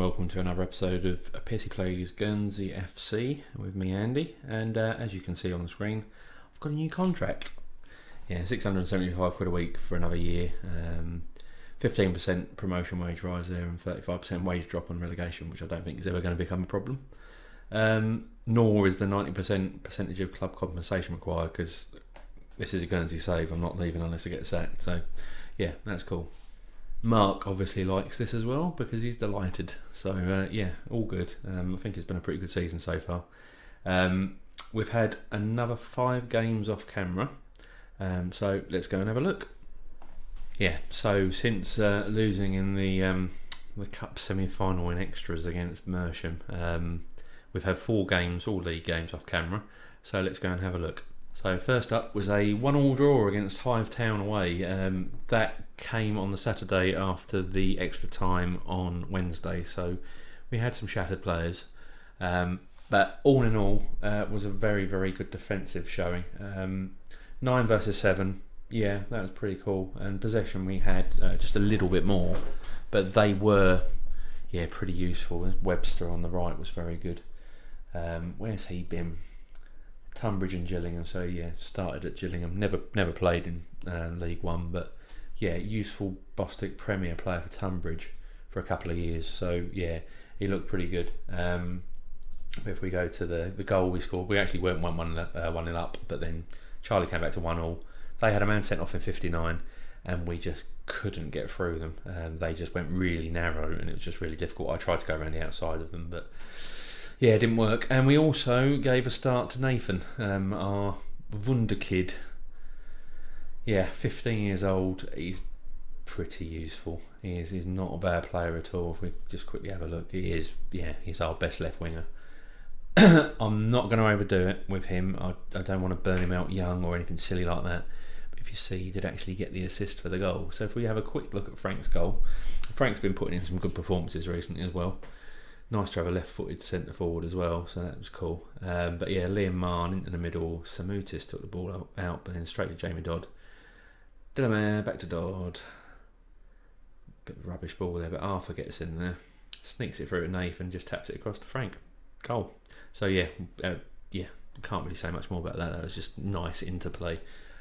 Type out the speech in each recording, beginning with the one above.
welcome to another episode of Pissy Plays Guernsey FC with me, Andy. And as you can see on the screen, I've got a new contract. Yeah, £675 a week for another year. 15% promotion wage rise there and 35% wage drop on relegation, which I don't think is ever going to become a problem. Nor is the 90% percentage of club compensation required, because this is a Guernsey save. I'm not leaving unless I get sacked. So yeah, that's cool. Mark obviously likes this as well because he's delighted. So yeah, all good. I think it's been a pretty good season so far. We've had another 5 games off camera. So let's go and have a look. Yeah, so since losing in the Cup semi-final in extras against Mersham, we've had 4 games, all league games off camera. So let's go and have a look. So first up was a 1-1 draw against Hive Town away. That came on the Saturday after the extra time on Wednesday. So we had some shattered players. But all in all, was a very, very good defensive showing. 9 versus 7. Yeah, that was pretty cool. And possession we had just a little bit more. But they were, yeah, pretty useful. Webster on the right was very good. Where's he been? Tunbridge and Gillingham, so yeah, started at Gillingham, never played in League One, but yeah, useful Bostik Premier player for Tunbridge for a couple of years, so yeah, he looked pretty good. If we go to the goal we scored, we actually weren't 1-0 up, but then Charlie came back to 1-1. They had a man sent off in 59 and we just couldn't get through them. They just went really narrow and it was just really difficult. I tried to go around the outside of them, but yeah, it didn't work. And we also gave a start to Nathan, our wunderkid. Yeah, 15 years old. He's pretty useful. He's not a bad player at all. If we just quickly have a look, he's our best left winger. I'm not going to overdo it with him. I don't want to burn him out young or anything silly like that. But if you see, he did actually get the assist for the goal. So if we have a quick look at Frank's goal, Frank's been putting in some good performances recently as well. Nice to have a left-footed centre forward as well, so that was cool. But yeah, Liam Marn into the middle. Samutis took the ball out, but then straight to Jamie Dodd. Delamere back to Dodd. Bit of a rubbish ball there, but Arthur gets in there, sneaks it through to Nathan, just taps it across to Frank. Goal. So yeah, can't really say much more about that. That was just nice interplay.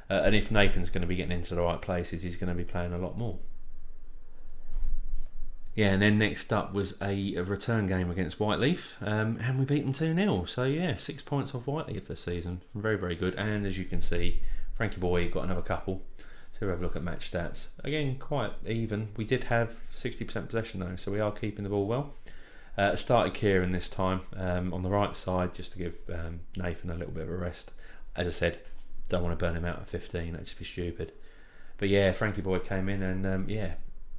And if Nathan's going to be getting into the right places, he's going to be playing a lot more. Yeah, and then next up was a return game against Whiteleaf, and we beat them 2-0. So yeah, 6 points off Whiteleaf this season. Very, very good. And as you can see, Frankie Boy got another couple. So we'll have a look at match stats. Again, quite even. We did have 60% possession though, so we are keeping the ball well. Started Kieran this time on the right side, just to give Nathan a little bit of a rest. As I said, don't want to burn him out at 15, that'd just be stupid. But yeah, Frankie Boy came in and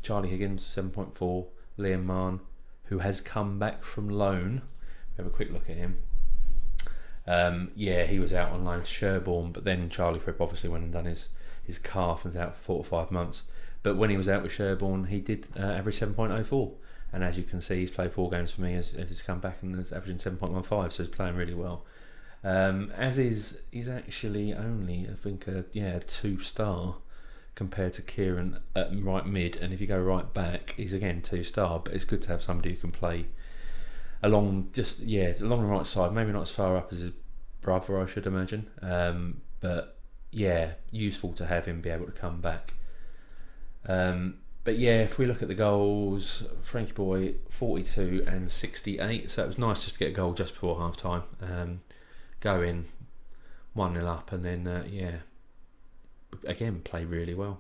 Charlie Higgins, 7.4. Liam Marn, who has come back from loan. Have a quick look at him. He was out on loan to Sherborne, but then Charlie Fripp obviously went and done his calf and was out for 4 to 5 months. But when he was out with Sherborne, he did average 7.04. And as you can see, he's played 4 games for me as he's come back and is averaging 7.15, so he's playing really well. He's actually only, I think, a 2-star compared to Kieran at right mid, and if you go right back, he's again 2-star. But it's good to have somebody who can play along the right side, maybe not as far up as his brother, I should imagine. But yeah, useful to have him be able to come back. But yeah, if we look at the goals, Frankie Boy 42 and 68, so it was nice just to get a goal just before half time. Go in 1-0 up, and then again play really well.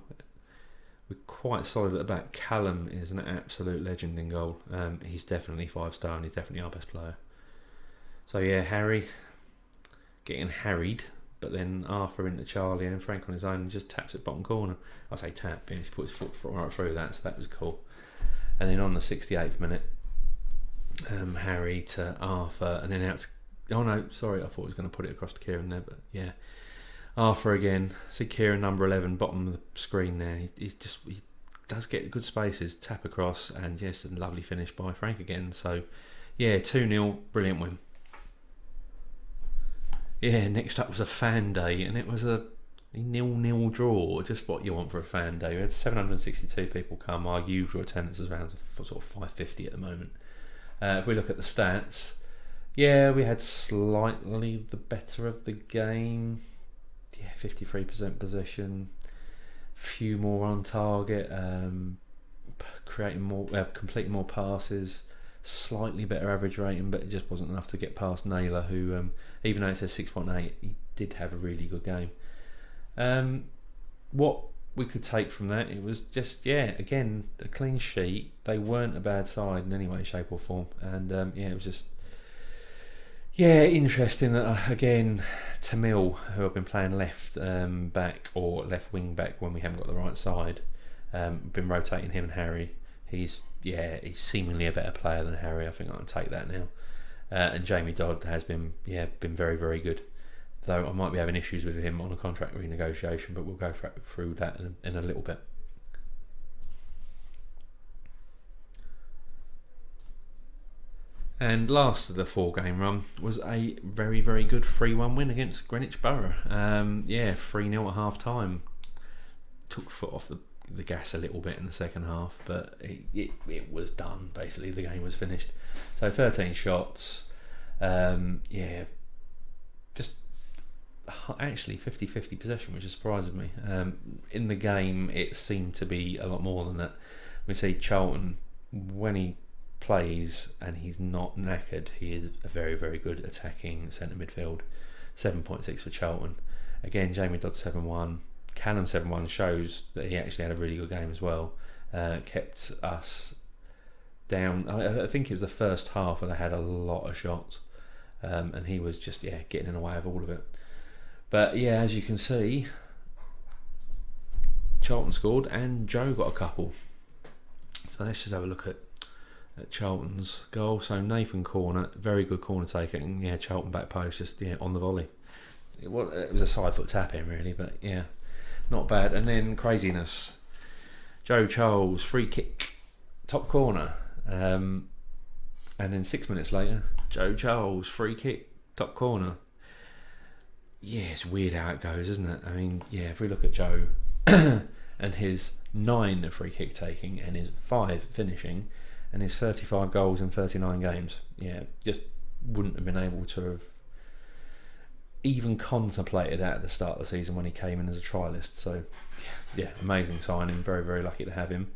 We're quite solid at the back. Callum is an absolute legend in goal. He's definitely 5-star and he's definitely our best player. So yeah, Harry getting harried, but then Arthur into Charlie and Frank on his own and just taps it bottom corner. I say tap, he put his foot right through that, so that was cool. And then on the 68th minute, Harry to Arthur and then out to, oh no, sorry, I thought he was going to put it across to Kieran there, but yeah. Arthur again, see Kieran number 11 bottom of the screen there. He does get good spaces, tap across, and yes, a lovely finish by Frank again. So yeah, 2-0, brilliant win. Yeah, next up was a fan day, and it was a 0-0 draw, just what you want for a fan day. We had 762 people come. Our usual attendance is around sort of 550 at the moment. If we look at the stats, yeah, we had slightly the better of the game. Yeah, 53% possession, few more on target, creating more, completing more passes, slightly better average rating, but it just wasn't enough to get past Naylor, who, even though it says 6.8, he did have a really good game. What we could take from that, it was just, yeah, again, a clean sheet. They weren't a bad side in any way, shape or form, and yeah, it was just, yeah, interesting that again, Tamil, who have been playing left back or left wing back when we haven't got the right side, been rotating him and Harry. He's seemingly a better player than Harry. I think I can take that now. And Jamie Dodd has been very, very good. Though I might be having issues with him on a contract renegotiation, but we'll go through that in a little bit. And last of the 4-game run was a very, very good 3-1 win against Greenwich Borough. 3-0 at half time. Took foot off the gas a little bit in the second half, but it was done. Basically, the game was finished. So 13 shots. Just actually 50-50 possession, which has surprised me. In the game, it seemed to be a lot more than that. We see Charlton, when he plays and he's not knackered, he is a very, very good attacking centre midfield. 7.6 for Charlton. Again, Jamie Dodd 7-1. Callum 7-1 shows that he actually had a really good game as well. Kept us down. I think it was the first half where they had a lot of shots, and he was just getting in the way of all of it. But yeah, as you can see, Charlton scored and Joe got a couple. So let's just have a look at Charlton's goal. So Nathan corner, very good corner taking. Yeah, Charlton back post, just on the volley. It was a side foot tap in really, but yeah, not bad. And then craziness, Joe Charles free kick, top corner, and then 6 minutes later, Joe Charles free kick, top corner. Yeah, it's weird how it goes, isn't it? I mean, yeah, if we look at Joe and his 9 free kick taking and his 5 finishing and his 35 goals in 39 games, yeah, just wouldn't have been able to have even contemplated that at the start of the season when he came in as a trialist. So yeah, amazing signing, very, very lucky to have him.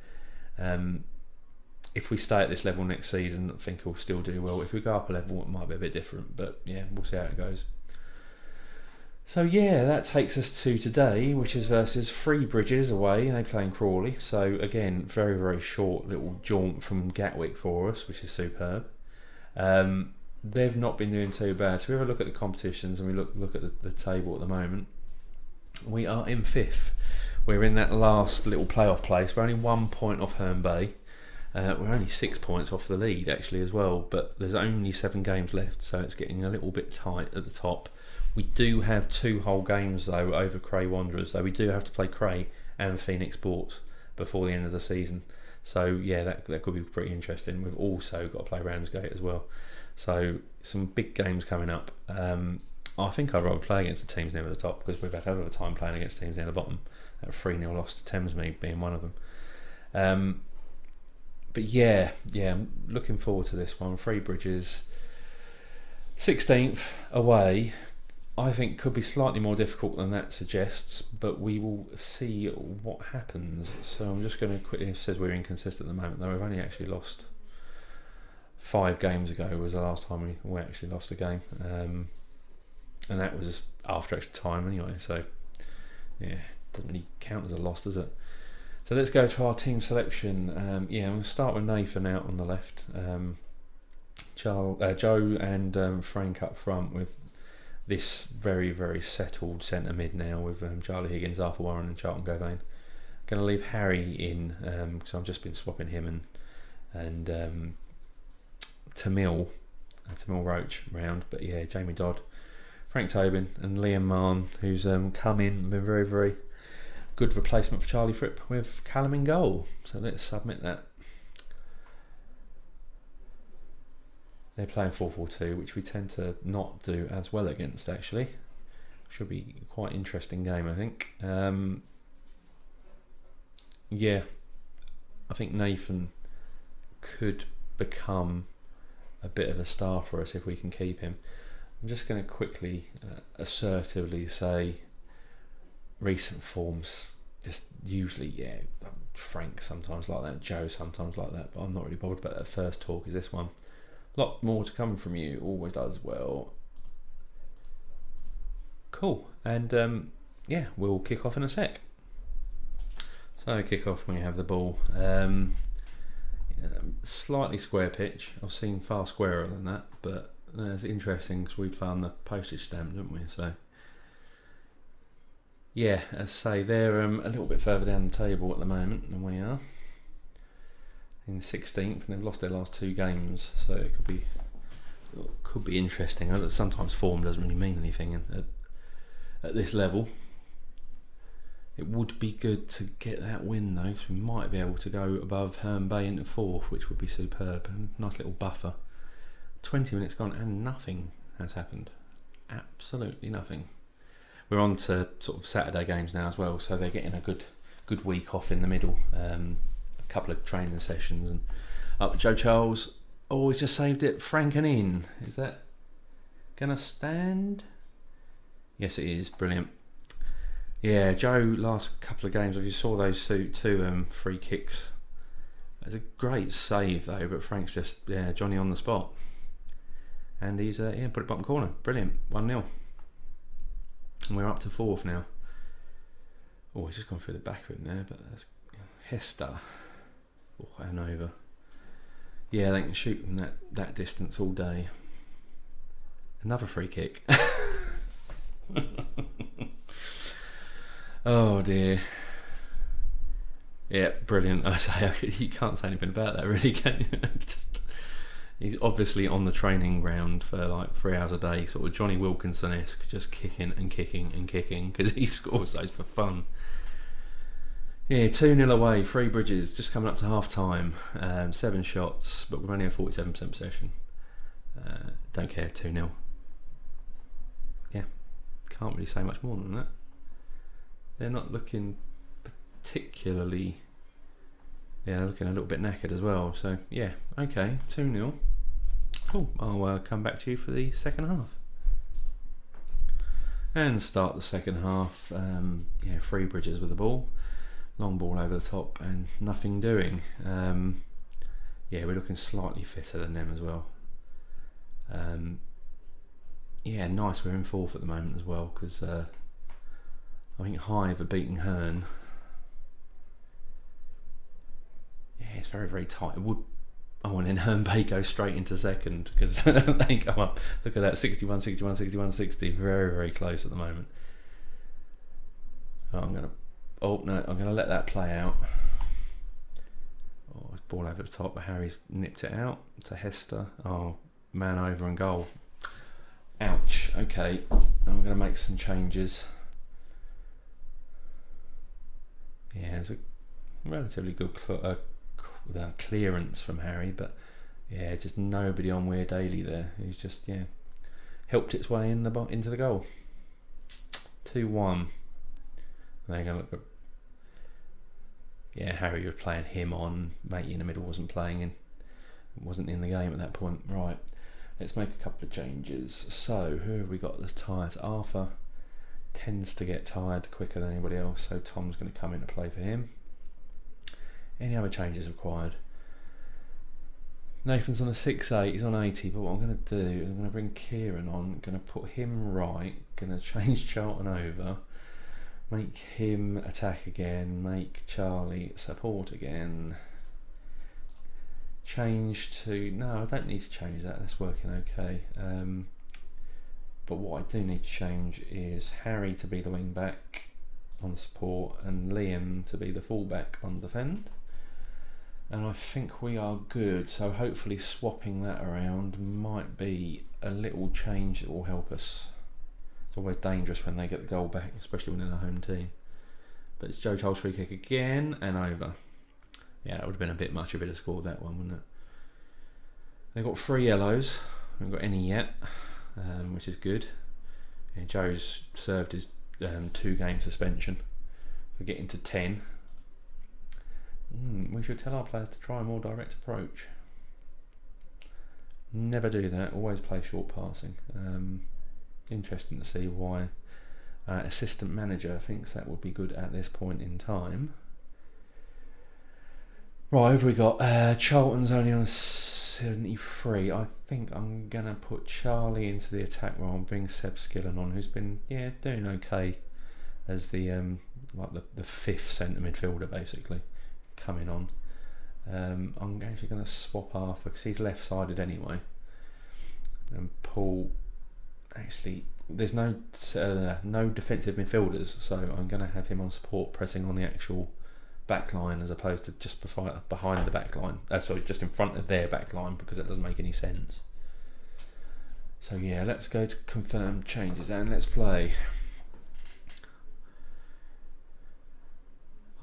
If we stay at this level next season, I think he'll still do well. If we go up a level, it might be a bit different, but yeah, we'll see how it goes. So yeah, that takes us to today, which is versus Three Bridges away. They play in Crawley. So again, very, very short little jaunt from Gatwick for us, which is superb. They've not been doing too bad. So we have a look at the competitions and we look at the table at the moment. We are in 5th. We're in that last little playoff place. We're only 1 point off Herne Bay. We're only 6 points off the lead actually as well, but there's only 7 games left, so it's getting a little bit tight at the top. We do have 2 whole games though over Cray Wanderers, so we do have to play Cray and Phoenix Sports before the end of the season. So yeah, that could be pretty interesting. We've also got to play Ramsgate as well. So some big games coming up. I think I'd rather play against the teams near the top because we've had a hell of a time playing against teams near the bottom. That 3-0 loss to Thamesmead being one of them. But yeah, I'm looking forward to this one. Three Bridges, 16th away. I think could be slightly more difficult than that suggests, but we will see what happens. So I'm just going to quickly, it says we're inconsistent at the moment, though we've only actually lost 5 games ago was the last time we actually lost a game, and that was after extra time anyway, so yeah, doesn't really count as a loss, does it? So let's go to our team selection. I'm going to start with Nathan out on the left, Joe and Frank up front with this very, very settled centre mid now with Charlie Higgins, Arthur Warren and Charlton Gavain. Going to leave Harry in because I've just been swapping him and Tamil Roach round, but yeah, Jamie Dodd, Frank Tobin and Liam Mahon, who's come in and been very, very good replacement for Charlie Fripp with Callum in goal. So let's submit that. They're playing 4-4-2, which we tend to not do as well against actually. Should be quite interesting game, I think. Yeah, I think Nathan could become a bit of a star for us if we can keep him. I'm just going to quickly assertively say recent forms just usually, yeah, Frank sometimes like that, Joe sometimes like that, but I'm not really bothered about that first talk. Is this one a lot more to come from you? Always does. Well, cool. And yeah, we'll kick off in a sec. So kick off when you have the ball. Slightly square pitch. I've seen far squarer than that, but it's interesting because we play on the postage stamp, don't we? So yeah, as I say, they're a little bit further down the table at the moment than we are. In 16th, and they've lost their last 2 games, so it could be interesting. Sometimes form doesn't really mean anything at this level. It would be good to get that win though, because we might be able to go above Herne Bay into 4th, which would be superb. Nice little buffer. 20 minutes gone and nothing has happened. Absolutely nothing. We're on to sort of Saturday games now as well, so they're getting a good week off in the middle. A couple of training sessions and up Joe Charles. Oh, he's just saved it. Franken in. Is that gonna stand? Yes, it is. Brilliant. Yeah, Joe, last couple of games, if you saw those two free kicks, it's a great save though, but Frank's just, Johnny on the spot. And he's, put it bottom corner. Brilliant. 1-0. And we're up to 4th now. Oh, he's just gone through the back of him there, but that's Hester. Oh, Hanover. Yeah, they can shoot from that distance all day. Another free kick. Oh dear. Yeah, brilliant. I say you can't say anything about that, really, can you? He's obviously on the training ground for like 3 hours a day, sort of Johnny Wilkinson-esque, just kicking and kicking and kicking because he scores those for fun. Yeah, 2-0 away, 3 bridges, just coming up to half time. 7 shots, but we've only had 47% possession. Don't care, 2-0. Yeah, can't really say much more than that. They're not looking particularly... Yeah, they're looking a little bit knackered as well. So, yeah, okay, 2-0. Cool, I'll come back to you for the second half. And start the second half. 3 bridges with the ball. Long ball over the top and nothing doing. We're looking slightly fitter than them as well. Nice, we're in 4th at the moment as well, because I think Hive are beating Herne. Yeah, it's very, very tight. And then Herne Bay goes straight into 2nd because they come up. Look at that, 61, 61, 61, 60. Very, very close at the moment. I'm going to let that play out. Oh, ball over the top, but Harry's nipped it out to Hester. Oh, man over and goal. Ouch. Okay, I'm going to make some changes. Yeah, it's a relatively good clearance from Harry, but yeah, just nobody on Weir Daly there. Who's just helped its way into the goal. 2-1. They're going to look at. Yeah, Harry was playing him on. Matey in the middle wasn't playing wasn't in the game at that point. Right, let's make a couple of changes. So who have we got that's tired? Arthur tends to get tired quicker than anybody else, so Tom's going to come in to play for him. Any other changes required? Nathan's on a 6'8", he's on 80, but what I'm going to do is I'm going to bring Kieran on, going to put him right, going to change Charlton over, make him attack again, make Charlie support again, change to, no, I don't need to change that, that's working okay. But what I do need to change is Harry to be the wing back on support and Liam to be the full back on defend. And I think we are good, so hopefully swapping that around might be a little change that will help us. It's always dangerous when they get the goal back, especially when they're a home team. But it's Joe Charles free kick again and over. Yeah, that would have been a bit much if it had scored that one, wouldn't it? They've got 3 yellows, we haven't got any yet. Which is good. Yeah, Joe's served his 2-game suspension for getting to 10. We should tell our players to try a more direct approach. Never do that. Always play short passing. Interesting to see why assistant manager thinks that would be good at this point in time. Right, who have we got? Charlton's only on 73. I think I'm going to put Charlie into the attack role and bring Seb Skillen on, who's been doing okay as the the fifth centre midfielder basically coming on. I'm actually going to swap Arthur because he's left-sided anyway, and Paul. Actually, there's no defensive midfielders, so I'm going to have him on support, pressing on the actual back line as opposed to just behind the back line. Sorry, just in front of their back line, because that doesn't make any sense. So yeah, let's go to confirm changes and let's play.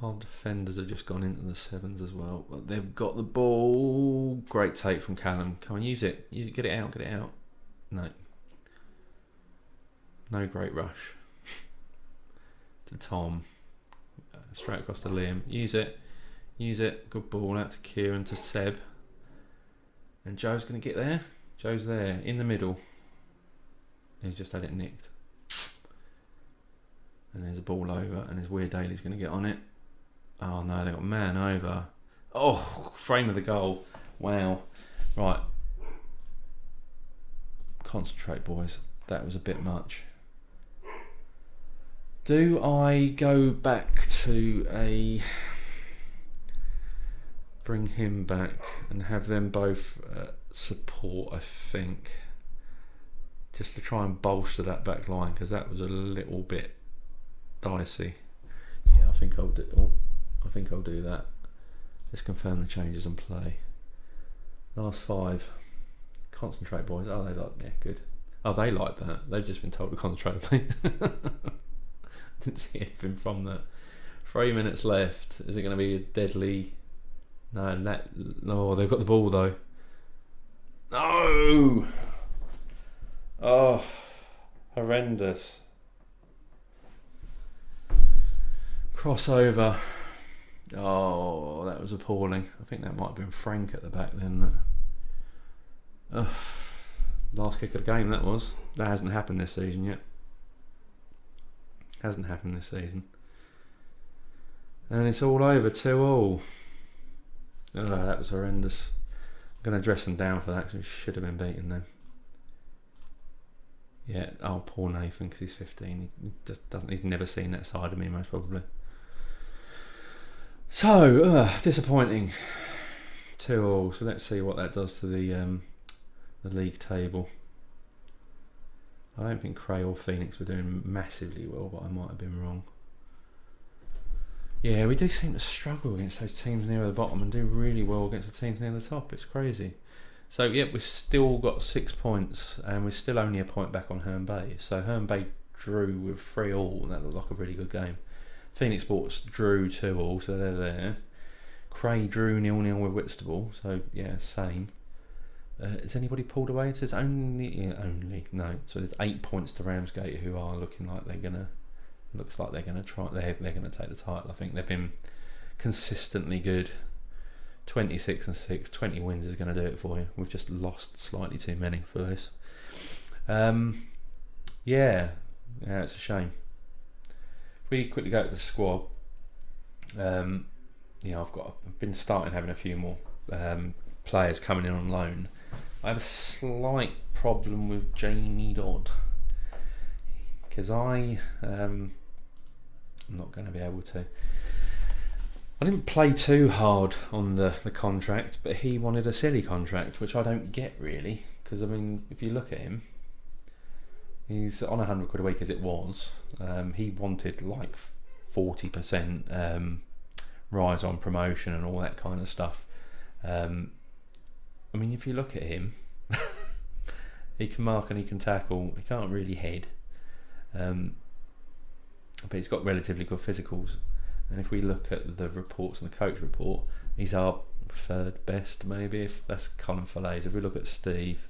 Our defenders have just gone into the sevens as well. But they've got the ball. Great take from Callum. Come on, use it. Get it out. Get it out. No. No great rush. To Tom. Straight across to Liam. Use it. Use it. Good ball out to Kieran, to Seb. And Joe's going to get there. Joe's there. In the middle. He's just had it nicked. And there's a ball over. And there's Weird Daly's going to get on it. Oh no, they got man over. Oh, frame of the goal. Wow. Right. Concentrate, boys. That was a bit much. Do I go back to bring him back and have them both support, I think, just to try and bolster that back line, because that was a little bit dicey. Yeah, I think I'll do that. Let's confirm the changes and play. Last 5. Concentrate, boys. Oh, they like, yeah, good. Oh, they like that. They've just been told to concentrate. Didn't see anything from that. 3 minutes left. Is it going to be a deadly? No, they've got the ball though. No! Oh, horrendous. Crossover. Oh, that was appalling. I think that might have been Frank at the back then. Last kick of the game that was. That hasn't happened this season yet. Hasn't happened this season. And it's all over, 2-2. Oh, that was horrendous. I'm going to dress them down for that because we should have been beaten then. Yeah, oh, poor Nathan, because he's 15. He just doesn't. He's never seen that side of me, most probably. So, disappointing. 2-2. So let's see what that does to the league table. I don't think Cray or Phoenix were doing massively well, but I might have been wrong. Yeah, we do seem to struggle against those teams near the bottom and do really well against the teams near the top. It's crazy. So, yeah, we've still got 6 points and we're still only a point back on Herne Bay. So Herne Bay drew with 3-3 and that looked like a really good game. Phoenix Sports drew 2-2, so they're there. Cray drew 0-0 with Whitstable, so yeah, same. Has anybody pulled away? It says only. No. So there's 8 points to Ramsgate, who are looking like they're gonna. Looks like they're gonna try. They're gonna take the title. I think they've been consistently good. 26-6, 20 wins is going to do it for you. We've just lost slightly too many for this. Yeah, it's a shame. If we quickly go to the squad, I've been starting having a few more players coming in on loan. I have a slight problem with Jamie Dodd because I'm not going to be able to. I didn't play too hard on the contract, but he wanted a silly contract, which I don't get really, because I mean, if you look at him, he's on £100 a week as it was. He wanted like 40% rise on promotion and all that kind of stuff. I mean, if you look at him, he can mark and he can tackle. He can't really head, but he's got relatively good physicals. And if we look at the reports and the coach report, he's our third best, maybe, if that's Colin Fillets. If we look at Steve,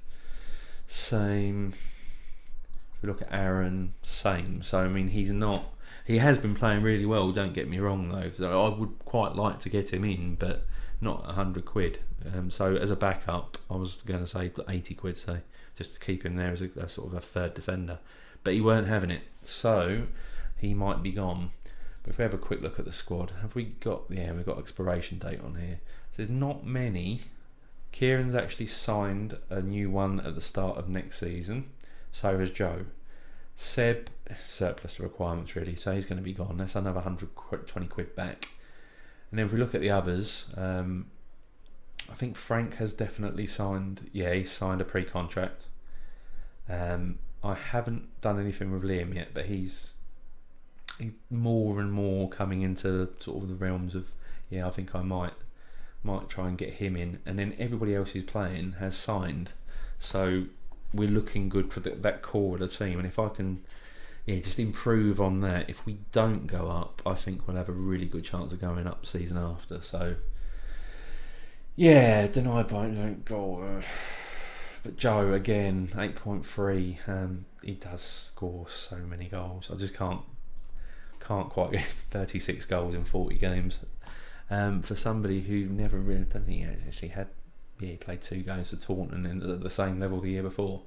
same. If If we look at Aaron, same. So I mean, he has been playing really well. Don't get me wrong though. So I would quite like to get him in, but not £100. So as a backup, I was going to say £80. So just to keep him there as a sort of a third defender, but he weren't having it. So he might be gone. But if we have a quick look at the squad, have we got? Yeah, we've got expiration date on here. So there's not many. Kieran's actually signed a new one at the start of next season. So has Joe. Seb, surplus to requirements really, so he's going to be gone. That's another £120 back. And then if we look at the others, I think Frank has definitely signed. Yeah, he's signed a pre-contract. I haven't done anything with Liam yet, but he's more and more coming into sort of the realms of, yeah, I think I might try and get him in. And then everybody else who's playing has signed, so we're looking good for that core of the team. And if I can, yeah, just improve on that, if we don't go up, I think we'll have a really good chance of going up season after. So yeah, denied by goal. But Joe again, 8.3. He does score so many goals. I just can't quite get 36 goals in 40 games. For somebody who never really, don't think he actually had. Yeah, he played 2 games for Taunton and at the same level the year before.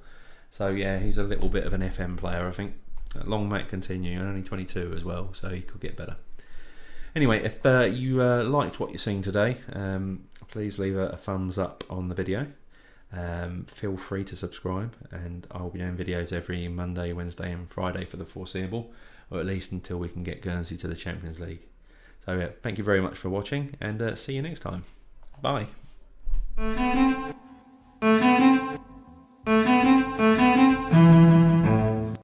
So yeah, he's a little bit of an FM player, I think. Long may it continue, and only 22 as well, so he could get better. Anyway, if you liked what you're seeing today, please leave a thumbs up on the video. Feel free to subscribe, and I'll be doing videos every Monday, Wednesday and Friday for the foreseeable, or at least until we can get Guernsey to the Champions League. So yeah, thank you very much for watching, and see you next time. Bye.